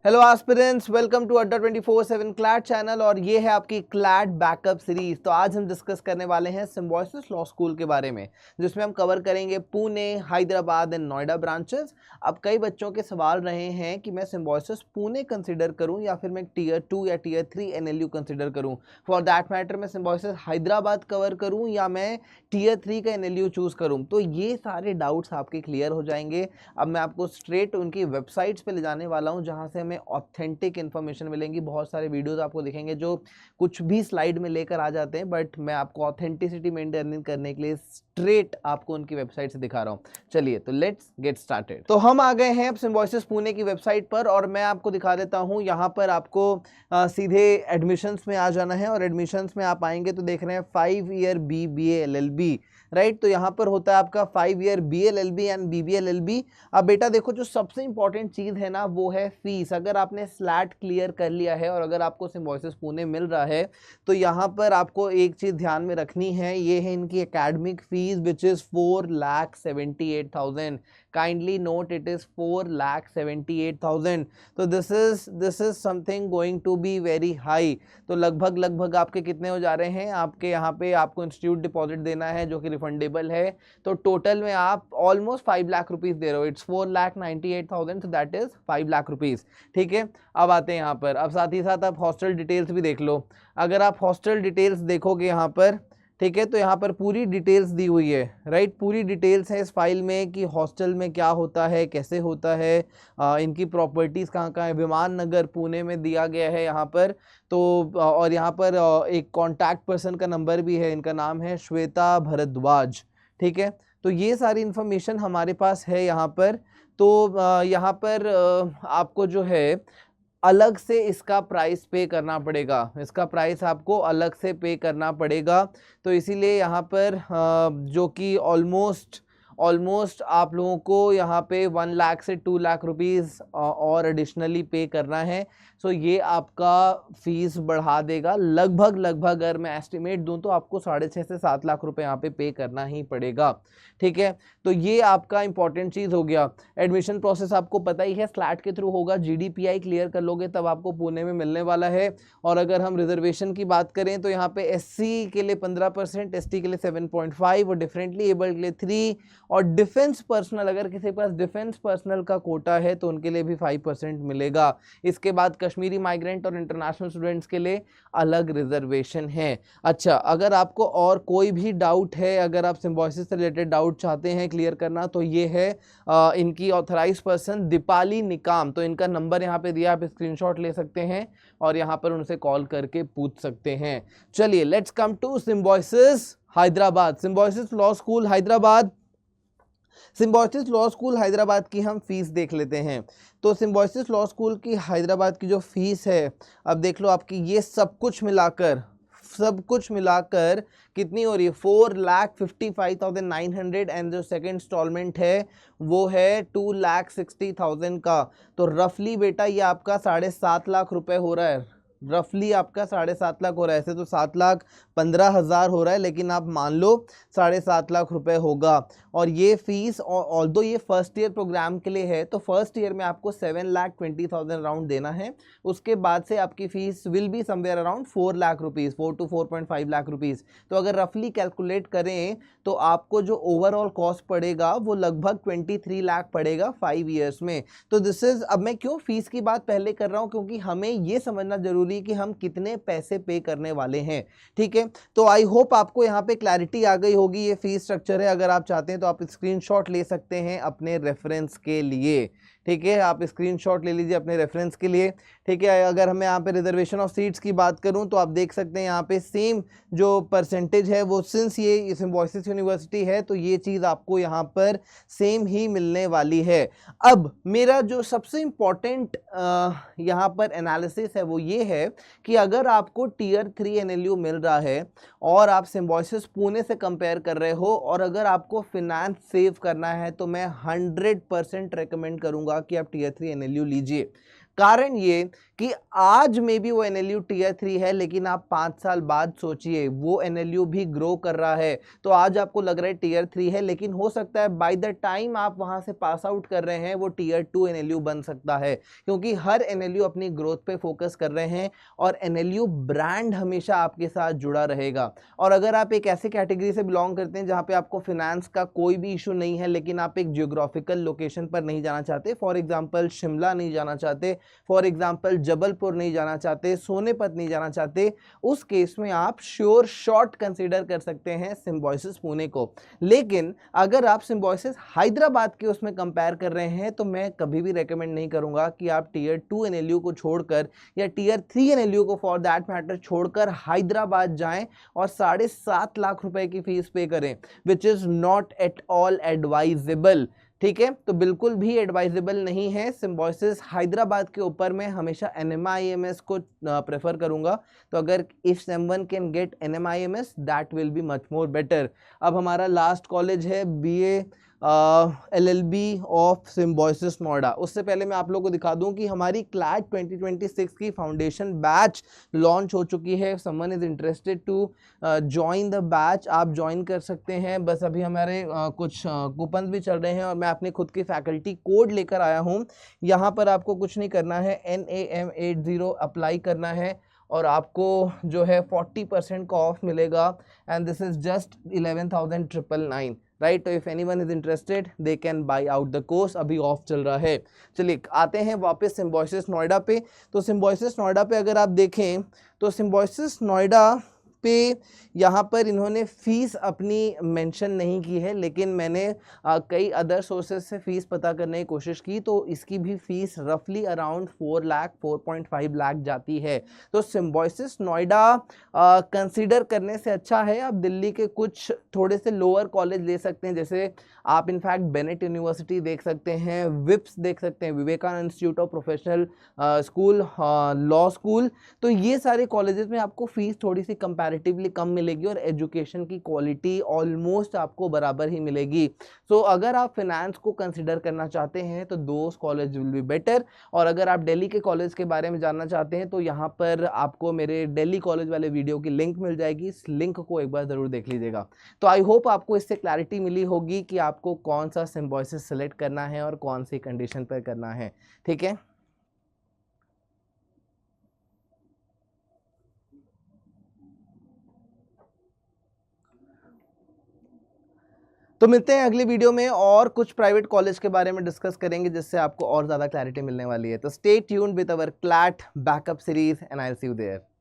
Hello aspirants, welcome to अड्डा 24/7 CLAT channel और ये है आपकी क्लैट बैकअप सीरीज। तो आज हम डिस्कस करने वाले हैं सिम्बायोसिस लॉ स्कूल के बारे में, जिसमें हम कवर करेंगे पुणे, हैदराबाद एंड नोएडा ब्रांचेस। अब कई बच्चों के सवाल रहे हैं कि मैं सिम्बायोसिस पुणे कंसिडर करूं या फिर मैं टियर 2 या टियर 3 एनएलयू कंसिडर करूं। फॉर दैट मैटर मैं सिम्बायोसिस हैदराबाद कवर करूं या मैं टियर 3 का एनएलयू चूज करूं। तो ये सारे डाउट्स आपके क्लियर हो जाएंगे। अब मैं आपको स्ट्रेट उनकी वेबसाइट्स पे ले जाने वाला हूं, जहां से हमें ऑथेंटिक इन्फॉर्मेशन मिलेंगी। बहुत सारे वीडियोस आपको दिखेंगे जो कुछ भी स्लाइड में लेकर आ जाते हैं, बट मैं आपको ऑथेंटिसिटी मेंटेन करने के लिए स्ट्रेट आपको उनकी वेबसाइट से दिखा रहा हूं। चलिए तो लेट्स गेट स्टार्टेड। तो हम आ गए हैं सिम्बायोसिस पुणे की वेबसाइट पर और मैं आपको दिखा देता हूं। यहाँ पर आपको सीधे एडमिशंस में आ जाना है और एडमिशंस में आप आएंगे तो देख रहे हैं 5 ईयर BBA LLB, राइट। तो यहाँ पर होता है आपका 5 year BLLB and BBA LLB। अब बेटा देखो, जो सबसे इंपॉर्टेंट चीज़ है ना वो है फीस। अगर आपने स्लैट क्लियर कर लिया है और अगर आपको सिम्बायोसिस पुणे मिल रहा है तो यहाँ पर आपको एक चीज़ ध्यान में रखनी है, ये है इनकी academic fees which is 4,78,000। Kindly note it is 4,78,000। तो this is something going to be very high. तो लगभग आपके कितने हो जा रहे हैं, आपके यहाँ पे आपको इंस्टीट्यूट डिपॉजिट देना है जो कि रिफंडेबल है। तो टोटल में आप ऑलमोस्ट 5 लाख रुपीस दे रहे हो। इट्स 4,98,000, तो दैट इज 5 लाख रुपीस। ठीक है, अब आते हैं यहाँ पर। अब साथ ही साथ आप हॉस्टल डिटेल्स भी देख लो। अगर आप हॉस्टल डिटेल्स देखोगे यहाँ पर, ठीक है, तो यहाँ पर पूरी डिटेल्स दी हुई है, राइट। पूरी डिटेल्स है इस फाइल में कि हॉस्टल में क्या होता है, कैसे होता है, इनकी प्रॉपर्टीज़ कहाँ कहाँ है। विमान नगर पुणे में दिया गया है यहाँ पर। तो और यहाँ पर एक कॉन्टैक्ट पर्सन का नंबर भी है, इनका नाम है श्वेता भरद्वाज। ठीक है, तो ये सारी इन्फॉर्मेशन हमारे पास है यहाँ पर। तो यहाँ पर आपको जो है अलग से इसका प्राइस पे करना पड़ेगा। इसका प्राइस आपको अलग से पे करना पड़ेगा। तो इसीलिए यहाँ पर जो कि ऑलमोस्ट आप लोगों को यहाँ पे 1 लाख से 2 लाख रुपीस और एडिशनली पे करना है। सो ये आपका फीस बढ़ा देगा। लगभग अगर मैं एस्टिमेट दूं तो आपको 6.5 से 7 लाख रुपए यहाँ पे करना ही पड़ेगा। ठीक है, तो ये आपका इंपॉर्टेंट चीज़ हो गया। एडमिशन प्रोसेस आपको पता ही है, स्लैट के थ्रू होगा। GDPI क्लियर कर लोगे तब आपको पुणे में मिलने वाला है। और अगर हम रिजर्वेशन की बात करें तो यहाँ पे SC के लिए 15%, ST के लिए 7.5 और डिफरेंटली एबल्ड के लिए 3 और डिफेंस पर्सनल, अगर किसी के पास डिफेंस पर्सनल का कोटा है तो उनके लिए भी 5% मिलेगा। इसके बाद कश्मीरी माइग्रेंट और इंटरनेशनल स्टूडेंट्स के लिए अलग रिजर्वेशन है। अच्छा, अगर आपको और कोई भी डाउट है, अगर आप सिम्बायोसिस से रिलेटेड डाउट चाहते हैं क्लियर करना, तो ये है इनकी ऑथराइज पर्सन दीपाली निकाम। तो इनका नंबर यहाँ पे दिया, आप स्क्रीनशॉट ले सकते हैं और यहाँ पर उनसे कॉल करके पूछ सकते हैं। चलिए let's come to Symbiosis Hyderabad. Symbiosis law school Hyderabad, Symbiosis law school Hyderabad की हम फीस देख लेते हैं। तो सिम्बायोसिस लॉ स्कूल की हैदराबाद की जो फीस है, अब देख लो आपकी ये सब कुछ मिलाकर कितनी हो रही है, 4,55,900 एंड जो सेकेंड इंस्टॉलमेंट है वो है 2,60,000 का। तो रफली बेटा ये आपका 7.5 लाख रुपए हो रहा है। रफली आपका 7.5 लाख हो रहा है। ऐसे तो 7,15,000 हो रहा है, लेकिन आप मान लो 7.5 लाख रुपए होगा। और ये फीस ऑल्दो ये फर्स्ट ईयर प्रोग्राम के लिए है, तो फर्स्ट ईयर में आपको 7,20,000 राउंड देना है। उसके बाद से आपकी fees will be somewhere around 4 lakh rupees, 4 to 4.5 lakh rupees. तो अगर रफली कैलकुलेट करें तो आपको जो ओवरऑल कॉस्ट पड़ेगा वो लगभग 23 लाख पड़ेगा 5 ईयर्स में। तो दिस इज, अब मैं क्यों फीस की बात पहले कर रहा हूँ, क्योंकि हमें ये समझना जरूरी कि हम कितने पैसे पे करने वाले हैं। ठीक है, तो आई होप आपको यहाँ पे क्लैरिटी आ गई होगी। ये फीस स्ट्रक्चर है, अगर आप चाहते हैं तो आप स्क्रीनशॉट ले सकते हैं अपने रेफरेंस के लिए। ठीक है, आप स्क्रीनशॉट ले लीजिए अपने रेफरेंस के लिए। ठीक है, अगर मैं यहाँ पे रिजर्वेशन ऑफ सीट्स की बात करूँ तो आप देख सकते हैं यहाँ पे सेम जो परसेंटेज है वो, सिंस ये सिम्बायोसिस यूनिवर्सिटी है तो ये चीज़ आपको यहाँ पर सेम ही मिलने वाली है। अब मेरा जो सबसे इम्पॉर्टेंट यहाँ पर एनालिसिस है वो ये है कि अगर आपको टियर 3 एनएलयू मिल रहा है और आप सिम्बायोसिस पुणे से कंपेयर कर रहे हो और अगर आपको फिनेंस सेव करना है, तो मैं 100% रेकमेंड करूंगा कि आप टियर 3 एनएलयू लीजिए। कारण ये कि आज में भी वो NLU टीयर 3 है, लेकिन आप 5 साल बाद सोचिए वो NLU भी ग्रो कर रहा है। तो आज आपको लग रहा है टीयर 3 है, लेकिन हो सकता है बाय द टाइम आप वहां से पास आउट कर रहे हैं वो टीयर 2 NLU बन सकता है, क्योंकि हर NLU अपनी ग्रोथ पे फोकस कर रहे हैं और NLU ब्रांड हमेशा आपके साथ जुड़ा रहेगा। और अगर आप एक ऐसे कैटेगरी से बिलोंग करते हैं जहां पे आपको फाइनेंस का कोई भी इशू नहीं है, लेकिन आप एक जियोग्राफिकल लोकेशन पर नहीं जाना चाहते, फॉर एग्जांपल शिमला नहीं जाना चाहते, फॉर एग्जांपल जबलपुर नहीं जाना चाहते, सोनीपत नहीं जाना चाहते, उस केस में आप श्योर शॉट कंसीडर कर सकते हैं सिम्बायोसिस पुणे को। लेकिन अगर आप सिम्बायोसिस हैदराबाद के उसमें कंपेयर कर रहे हैं तो मैं कभी भी रेकमेंड नहीं करूंगा कि आप टीयर 2 NLU को छोड़कर या टीयर 3 NLU को फॉर दैट मैटर छोड़कर हैदराबाद जाएं और 7.5 लाख रुपए की फीस पे करें, which is not at all advisable. ठीक है, तो बिल्कुल भी एडवाइजेबल नहीं है। सिम्बायोसिस हैदराबाद के ऊपर मैं हमेशा NMIMS को प्रेफर करूंगा। तो अगर if someone can get NMIMS that will be much more better. अब हमारा लास्ट कॉलेज है BA LLB of symbiosis Noida. उससे पहले मैं आप लोगों को दिखा दूं कि हमारी क्लैट 2026 की फाउंडेशन बैच लॉन्च हो चुकी है। Someone is interested to join the batch, आप ज्वाइन कर सकते हैं। बस अभी हमारे कुछ कूपन भी चल रहे हैं और मैं अपने खुद की फैकल्टी कोड लेकर आया हूं। यहाँ पर आपको कुछ नहीं करना है, NAM80 अप्लाई करना है और आपको जो है 40% का ऑफ मिलेगा and this is just 11,999, right. तो if anyone is interested they can buy out the course, अभी ऑफ चल रहा है। चलिए आते हैं वापस सिम्बायोसिस नोएडा पे। तो सिम्बायोसिस नोएडा पे अगर आप देखें तो सिम्बायोसिस नोएडा पे यहाँ पर इन्होंने फीस अपनी मेंशन नहीं की है, लेकिन मैंने कई अदर सोर्सेज से फीस पता करने की कोशिश की तो इसकी भी फीस रफली अराउंड 4 लाख 4.5 लाख जाती है। तो सिम्बायोसिस नोएडा कंसीडर करने से अच्छा है आप दिल्ली के कुछ थोड़े से लोअर कॉलेज ले सकते हैं, जैसे आप इनफैक्ट बेनेट यूनिवर्सिटी देख सकते हैं, विप्स देख सकते हैं, Vivekananda Institute of Professional School, law school. तो ये सारे कॉलेजेस में आपको फीस थोड़ी सी कंपैरेटिवली कम मिलेगी और एजुकेशन की क्वालिटी ऑलमोस्ट आपको बराबर ही मिलेगी। सो अगर आप फाइनेंस को कंसिडर करना चाहते हैं तो दोस कॉलेज विल बी बेटर। और अगर आप दिल्ली के कॉलेज के बारे में जानना चाहते हैं तो यहाँ पर आपको मेरे दिल्ली कॉलेज वाले वीडियो की लिंक मिल जाएगी, इस लिंक को एक बार ज़रूर देख लीजिएगा। तो आई होप आपको इससे क्लैरिटी मिली होगी कि आपको कौन सा सिम्बायोसिस सेलेक्ट करना है और कौन सी कंडीशन पर करना है। ठीक है, तो मिलते हैं अगली वीडियो में और कुछ प्राइवेट कॉलेज के बारे में डिस्कस करेंगे जिससे आपको और ज़्यादा क्लैरिटी मिलने वाली है। तो stay tuned with our CLAT backup series and I will see you there.